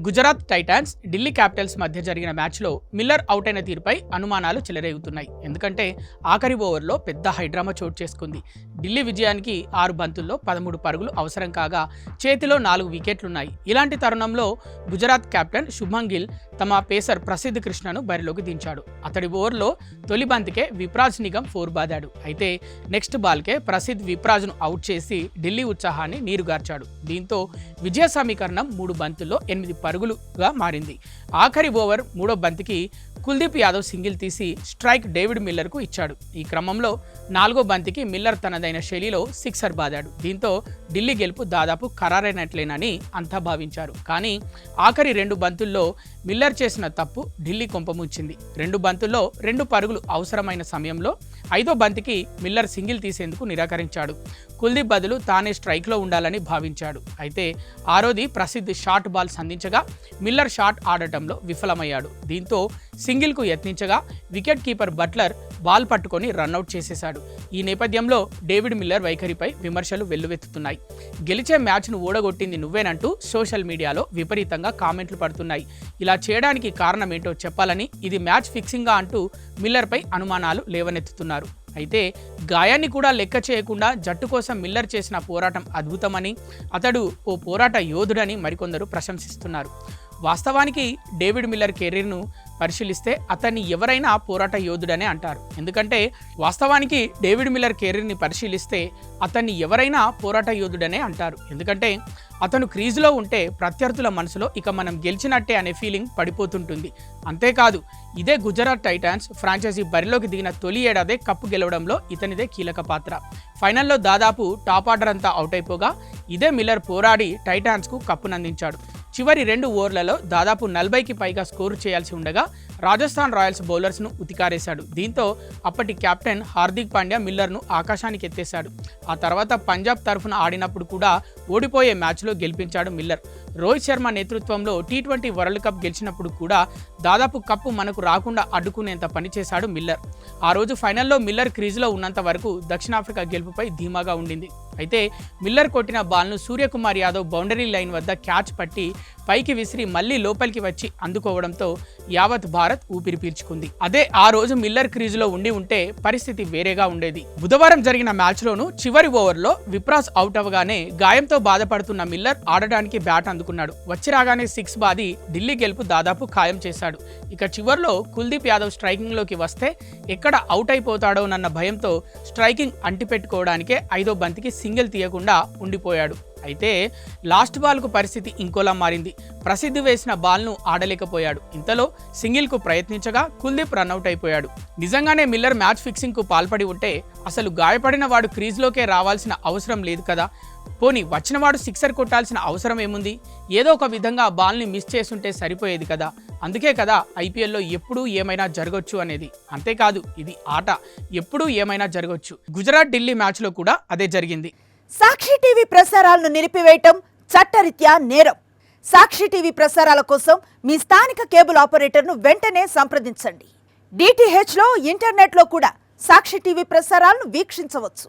Gujarat Titans Delhi Capitals మధ్య జరిగిన మ్యాచ్లో మిల్లర్ అవుట్ అయిన తీరుపై అనుమానాలు చెలరేగుతున్నాయి. ఎందుకంటే ఆఖరి ఓవర్లో పెద్ద హైడ్రామా చోటు చేసుకుంది. ఢిల్లీ విజయానికి 6 బంతుల్లో 13 పరుగులు అవసరం కాగా చేతిలో 4 వికెట్లున్నాయి. ఇలాంటి తరుణంలో గుజరాత్ కెప్టెన్ శుభ్మన్ గిల్ తమ పేసర్ ప్రసిద్ధ్ కృష్ణను బరిలోకి దించాడు. అతడి ఓవర్లో తొలి బంతికే విప్రాజ్ నిగమ్ 4 బాదాడు. అయితే నెక్స్ట్ బాల్కే ప్రసిద్ధ్ విప్రాజ్ను అవుట్ చేసి ఢిల్లీ ఉత్సాహాన్ని నీరుగార్చాడు. దీంతో విజయ సమీకరణం 3 బంతుల్లో 8 పరుగులుగా మారింది. ఆఖరి ఓవర్ 3వ బంతికి కుల్దీప్ యాదవ్ సింగిల్ తీసి స్ట్రైక్ డేవిడ్ మిల్లర్కు ఇచ్చాడు. ఈ క్రమంలో 4వ బంతికి మిల్లర్ తనదైన శైలిలో సిక్సర్ బాదాడు. దీంతో ఢిల్లీ గెలుపు దాదాపు ఖరారైనట్లేనని అంతా భావించారు. కానీ ఆఖరి 2 బంతుల్లో మిల్లర్ చేసిన తప్పు ఢిల్లీ కొంపముంచింది. 2 బంతుల్లో 2 పరుగులు అవసరమైన సమయంలో 5వ బంతికి మిల్లర్ సింగిల్ తీసేందుకు నిరాకరించాడు. కుల్దీప్ బదులు తానే స్ట్రైక్లో ఉండాలని భావించాడు. అయితే ఆరోది ప్రసిద్ధ్ షార్ట్ బాల్ సంధించగా మిల్లర్ షాట్ ఆడటంలో విఫలమయ్యాడు. దీంతో సింగిల్కు యత్నించగా వికెట్ కీపర్ బట్లర్ బాల్ పట్టుకొని రన్అట్ చేసేశాడు. ఈ నేపథ్యంలో డేవిడ్ మిల్లర్ వైఖరిపై విమర్శలు వెల్లువెత్తుతున్నాయి. గెలిచే మ్యాచ్ను ఓడగొట్టింది నువ్వేనంటూ సోషల్ మీడియాలో విపరీతంగా కామెంట్లు పడుతున్నాయి. ఇలా చేయడానికి కారణమేంటో చెప్పాలని, ఇది మ్యాచ్ ఫిక్సింగా అంటూ మిల్లర్పై అనుమానాలు లేవనెత్తుతున్నారు. అయితే గాయాన్ని కూడా లెక్క చేయకుండా జట్టు కోసం మిల్లర్ చేసిన పోరాటం అద్భుతమని, అతడు ఓ పోరాట యోధుడని మరికొందరు ప్రశంసిస్తున్నారు. వాస్తవానికి డేవిడ్ మిల్లర్ కెరీర్ను పరిశీలిస్తే అతన్ని ఎవరైనా పోరాట యోధుడనే అంటారు. ఎందుకంటే వాస్తవానికి డేవిడ్ మిల్లర్ కెరీర్ని పరిశీలిస్తే అతన్ని ఎవరైనా పోరాట యోధుడనే అంటారు. ఎందుకంటే అతను క్రీజులో ఉంటే ప్రత్యర్థుల మనసులో ఇక మనం గెలిచినట్టే అనే ఫీలింగ్ పడిపోతుంటుంది. అంతేకాదు, ఇదే గుజరాత్ టైటాన్స్ ఫ్రాంచైజీ బరిలోకి దిగిన తొలి ఏడాదే కప్పు గెలవడంలో ఇతనిదే కీలక పాత్ర. ఫైనల్లో దాదాపు టాప్ ఆర్డర్ అంతా అవుట్ అయిపోగా ఇదే మిల్లర్ పోరాడి టైటాన్స్కు కప్పునందించాడు. చివరి 2 ఓవర్లలో దాదాపు 40కి పైగా స్కోరు చేయాల్సి ఉండగా రాజస్థాన్ రాయల్స్ బౌలర్స్ను ఉతికారేశాడు. దీంతో అప్పటి కెప్టెన్ హార్దిక్ పాండ్యా మిల్లర్ను ఆకాశానికి ఎత్తేశాడు. ఆ తర్వాత పంజాబ్ తరఫున ఆడినప్పుడు కూడా ఓడిపోయే మ్యాచ్లో గెలిపించాడు మిల్లర్. రోహిత్ శర్మ నేతృత్వంలో T20 వరల్డ్ కప్ గెలిచినప్పుడు కూడా దాదాపు కప్పు మనకు రాకుండా అడ్డుకునేంత పనిచేశాడు మిల్లర్. ఆ రోజు ఫైనల్లో మిల్లర్ క్రీజులో ఉన్నంత వరకు దక్షిణాఫ్రికా గెలుపుపై ధీమాగా ఉండింది. అయితే మిల్లర్ కొట్టిన బాల్ను సూర్యకుమార్ యాదవ్ బౌండరీ లైన్ వద్ద క్యాచ్ పట్టి పైకి విసిరి మళ్లీ లోపలికి వచ్చి అందుకోవడంతో యావత్ భారత్ ఊపిరి పీల్చుకుంది. అదే ఆ రోజు మిల్లర్ క్రీజులో ఉంటే పరిస్థితి వేరేగా ఉండేది. బుధవారం జరిగిన మ్యాచ్లోనూ చివరి ఓవర్లో విప్రాజ్ అవుట్ అవగానే గాయంతో బాధపడుతున్న మిల్లర్ ఆడడానికి బ్యాట్ అందుకున్నాడు. వచ్చి రాగానే 6 బాది ఢిల్లీ గెలుపు దాదాపు ఖాయం చేశాడు. ఇక చివర్లో కుల్దీప్ యాదవ్ స్ట్రైకింగ్లోకి వస్తే ఎక్కడ అవుట్ అయిపోతాడోనన్న భయంతో స్ట్రైకింగ్ అంటిపెట్టుకోవడానికే 5వ బంతికి సింగిల్ తీయకుండా ఉండిపోయాడు. అయితే లాస్ట్ బాల్కు పరిస్థితి ఇంకోలా మారింది. ప్రసిద్ధి వేసిన బాల్ను ఆడలేకపోయాడు. ఇంతలో సింగిల్కు ప్రయత్నించగా కుల్దీప్ రన్అట్ అయిపోయాడు. నిజంగానే మిల్లర్ మ్యాచ్ ఫిక్సింగ్కు పాల్పడి ఉంటే అసలు గాయపడిన వాడు క్రీజ్లోకే రావాల్సిన అవసరం లేదు కదా. పోనీ వచ్చినవాడు సిక్సర్ కొట్టాల్సిన అవసరం ఏముంది? ఏదో ఒక విధంగా బాల్ని మిస్ చేసుంటే సరిపోయేది కదా. అందుకే కదా ఐపీఎల్లో ఎప్పుడూ ఏమైనా జరగొచ్చు అనేది. అంతేకాదు, ఇది ఆట, ఎప్పుడూ ఏమైనా జరగొచ్చు. గుజరాత్ ఢిల్లీ మ్యాచ్లో కూడా అదే జరిగింది. సాక్షి టీవీ ప్రసారాలను నిలిపివేయటం చట్టరీత్యా నేరం. సాక్షి టీవీ ప్రసారాల కోసం మీ స్థానిక కేబుల్ ఆపరేటర్ను వెంటనే సంప్రదించండి. DTHలో ఇంటర్నెట్లో కూడా సాక్షి టీవీ ప్రసారాలను వీక్షించవచ్చు.